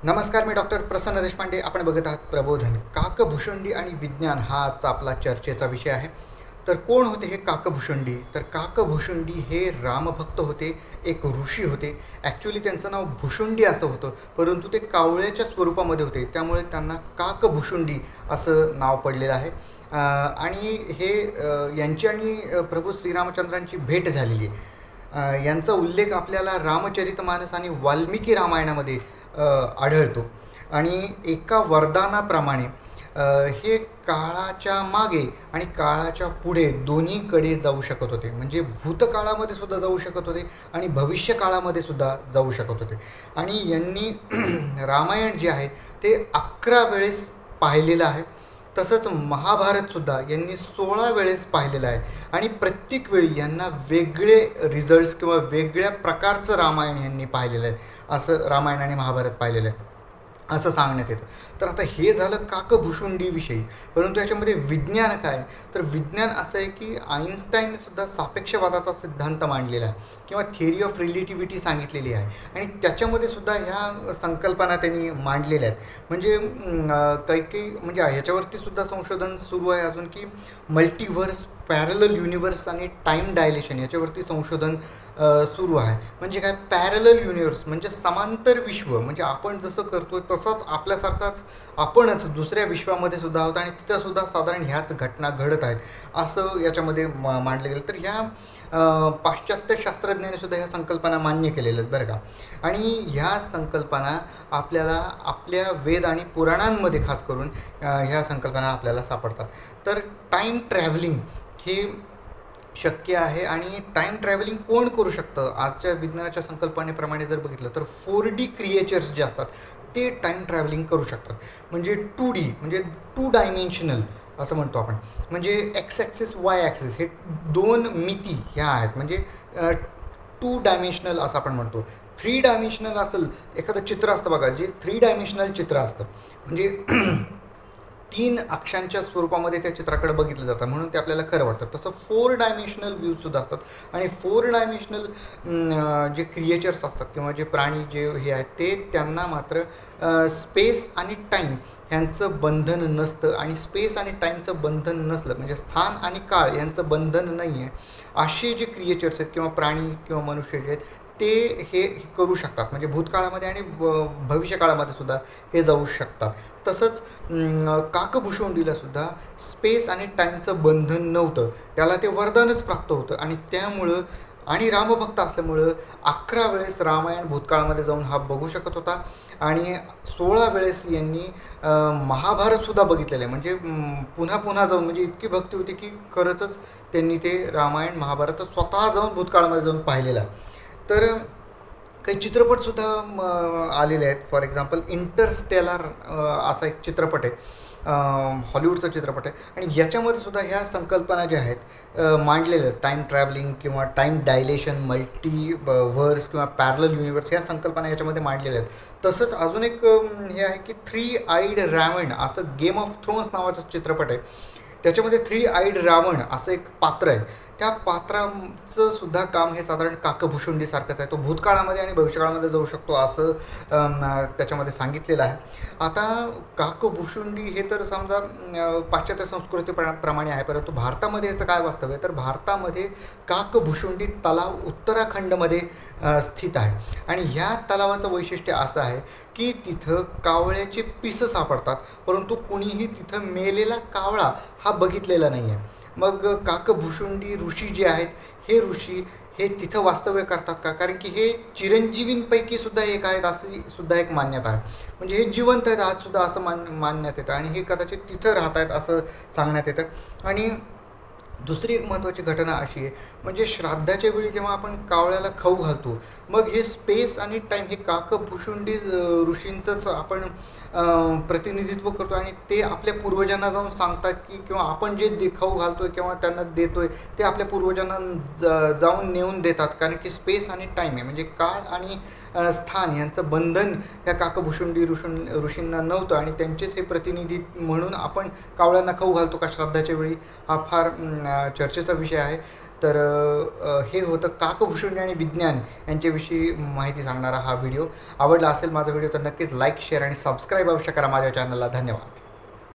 नमस्कार, मी डॉक्टर प्रसन्न देशपांडे. आपण बघत आहात प्रबोधन. काकभुशुंडी आणि विज्ञान हाच आपला चर्चेचा विषय आहे. तर कोण होते हे काकभुशुंडी? तर काकभुशुंडी हे रामभक्त होते, एक ऋषी होते. ॲक्च्युली त्यांचं नाव भुशुंडी असं होतं, परंतु ते कावळ्याच्या स्वरूपामध्ये होते, त्यामुळे त्यांना काकभुशुंडी असं नाव पडलेलं आहे. आणि हे यांची आणि प्रभू श्रीरामचंद्रांची भेट झालेली आहे. यांचा उल्लेख आपल्याला रामचरितमानस आणि वाल्मिकी रामायणामध्ये आढळतो. आणि एका वरदानाप्रमाणे हे काळाच्या मागे आणि काळाच्या पुढे दोन्हीकडे जाऊ शकत होते. म्हणजे भूतकाळामध्ये सुद्धा जाऊ शकत होते आणि भविष्यकाळामध्ये सुद्धा जाऊ शकत होते. आणि यांनी रामायण जे आहे ते 11 वेळेस पाहिलेलं आहे. तसंच महाभारतसुद्धा यांनी 16 वेळेस पाहिलेलं आहे. आणि प्रत्येक वेळी यांना वेगळे रिझल्ट्स किंवा वेगळ्या प्रकारचं रामायण यांनी पाहिलेलं आहे. असं रामायण आणि महाभारत पाहिलेलं आहे असं सांगण्यात येतं. तर आता हे झालं काकभुशुंडीविषयी. परंतु याच्यामध्ये विज्ञान काय? तर विज्ञान असं आहे की आईन्स्टाईनसुद्धा सापेक्षवादाचा सिद्धांत मांडलेला आहे किंवा थिअरी ऑफ रिलेटिव्हिटी सांगितलेली आहे. आणि त्याच्यामध्ये सुद्धा ह्या संकल्पना त्यांनी मांडलेल्या आहेत. म्हणजे काही म्हणजे ह्याच्यावरती सुद्धा संशोधन सुरू आहे अजून, की मल्टिव्हर्स, पॅरलल युनिव्हर्स आणि टाईम डायलेशन याच्यावरती संशोधन सुरू आहे. म्हणजे काय? पॅरलल युनिव्हर्स म्हणजे समांतर विश्व. म्हणजे आपण जसं करतो तसंच आपल्यासारखाच आपणच दुसऱ्या विश्वामध्ये सुद्धा आहोत आणि तिथंसुद्धा साधारण ह्याच घटना घडत आहेत असं याच्यामध्ये मांडलं गेलं. तर ह्या पाश्चात्य शास्त्रज्ञांनी सुद्धा ह्या संकल्पना मान्य केलेल्या आहेत बरं का. आणि ह्या संकल्पना आपल्याला आपल्या वेद आणि पुराणांमध्ये खास करून ह्या संकल्पना आपल्याला सापडतात. तर टाईम ट्रॅव्हलिंग हे शक्य आहे. आणि टाईम ट्रॅव्हलिंग कोण करू शकतं? आजच्या विज्ञानाच्या संकल्पनेप्रमाणे जर बघितलं तर 4D क्रिएचर्स जे असतात ते टाईम ट्रॅव्हलिंग करू शकतात. म्हणजे 2D म्हणजे 2 डायमेन्शनल असं म्हणतो आपण. म्हणजे एक्स ॲक्सिस, वाय ॲक्सिस हे 2 मिती ह्या आहेत. म्हणजे 2 डायमेन्शनल असं आपण म्हणतो. 3 डायमेन्शनल असेल एखादं चित्र असतं बघा, जे 3 डायमेन्शनल चित्र असतं म्हणजे 3 अक्षांच्या स्वरूपामध्ये त्या चित्राकडे बघितलं जातं म्हणून ते आपल्याला खरं वाटतं. तसं 4 डायमेन्शनल व्ह्यूजसुद्धा असतात. आणि 4 डायमेन्शनल जे क्रिएचर्स असतात किंवा जे प्राणी जे हे आहेत ते त्यांना मात्र स्पेस आणि टाईम ह्यांचं बंधन नसतं. आणि स्पेस आणि टाईमचं बंधन नसलं म्हणजे स्थान आणि काळ यांचं बंधन नाही आहे असे जे क्रिएचर्स आहेत किंवा प्राणी किंवा मनुष्य जे आहेत ते हे करू शकतात. म्हणजे भूतकाळामध्ये आणि भविष्यकाळामध्ये सुद्धा हे जाऊ शकतात. तसंच काकभुशुंडीलासुद्धा स्पेस आणि टाईमचं बंधन नव्हतं. त्याला ते वरदानच प्राप्त होतं. आणि त्यामुळं आणि रामभक्त असल्यामुळं 11 वेळेस रामायण भूतकाळामध्ये जाऊन हा बघू शकत होता. आणि 16 वेळेस यांनी महाभारतसुद्धा बघितलेलं आहे. म्हणजे पुन्हा पुन्हा जाऊन म्हणजे इतकी भक्ती होती की खरंच त्यांनी ते रामायण महाभारत स्वतः जाऊन भूतकाळामध्ये जाऊन पाहिलेलं आहे. तर काही चित्रपटसुद्धा आलेले आहेत. फॉर एक्झाम्पल इंटरस्टेलर असा एक चित्रपट आहे, हॉलिवूडचा चित्रपट आहे. आणि याच्यामध्ये सुद्धा ह्या संकल्पना ज्या आहेत मांडलेल्या आहेत. टाईम ट्रॅव्हलिंग किंवा टाईम डायलेशन, मल्टीव्हर्स किंवा पॅरलल युनिव्हर्स ह्या संकल्पना याच्यामध्ये मांडलेल्या आहेत. तसंच अजून एक हे आहे की 3 आईड रावण असं गेम ऑफ थ्रोन्स नावाचा चित्रपट आहे. त्याच्यामध्ये 3 आईड रावण असं एक पात्र आहे. त्या पात्राचं सुद्धा काम हे साधारण काकभुशुंडीसारखंच आहे. तो भूतकाळामध्ये आणि भविष्यकाळामध्ये जाऊ शकतो असं त्याच्यामध्ये सांगितलेलं आहे. आता काकभुशुंडी हे तर समजा पाश्चात्य संस्कृतीप्रमाणे आहे, परंतु भारतामध्ये याचं काय वास्तव आहे? तर भारतामध्ये काकभुशुंडी तलाव उत्तराखंडमध्ये स्थित आहे. आणि ह्या तलावाचं वैशिष्ट्य असं आहे की तिथं कावळ्याचे पिसं सापडतात, परंतु कुणीही तिथं मेलेला कावळा हा बघितलेला नाही आहे. मग काकभुशुंडी ऋषी जे आहेत हे ऋषी हे तिथं वास्तव्य करतात का? कारण की हे चिरंजीवींपैकी सुद्धा एक आहेत अशी सुद्धा एक मान्यता आहे. म्हणजे हे जिवंत आहेत आजसुद्धा असं मानण्यात येतं. आणि हे कदाचित तिथं राहत आहेत असं सांगण्यात येतं. आणि दुसरी एक महत्त्वाची घटना अशी आहे म्हणजे श्राद्धाच्या वेळी जेव्हा आपण कावळ्याला खाऊ घालतो, मग हे स्पेस आणि टाईम हे काकभुशुंडी ऋषींचंच आपण प्रतिनिधित्व करतो. आणि ते आपल्या पूर्वजांना जाऊन सांगतात की किंवा आपण जे खाऊ घालतो आहे किंवा त्यांना देतो आहे ते आपल्या पूर्वजांना जाऊन नेऊन देतात. कारण की स्पेस आणि टाईम आहे म्हणजे काळ आणि स्थान यांचं बंधन ह्या काकभुशुंडी ऋषींना नव्हतं. आणि त्यांचेच हे प्रतिनिधी म्हणून आपण कावळ्यांना खाऊ घालतो का श्राद्धाच्या वेळी, हा फार चर्चेचा विषय आहे. तर हे होतं काकभूषुंडी आणि विज्ञान यांच्याविषयी माहिती सांगणारा हा व्हिडिओ. आवडला असेल माझा व्हिडिओ तर नक्कीच लाईक, शेअर आणि सबस्क्राईब अवश्य करा माझ्या चॅनलला. धन्यवाद.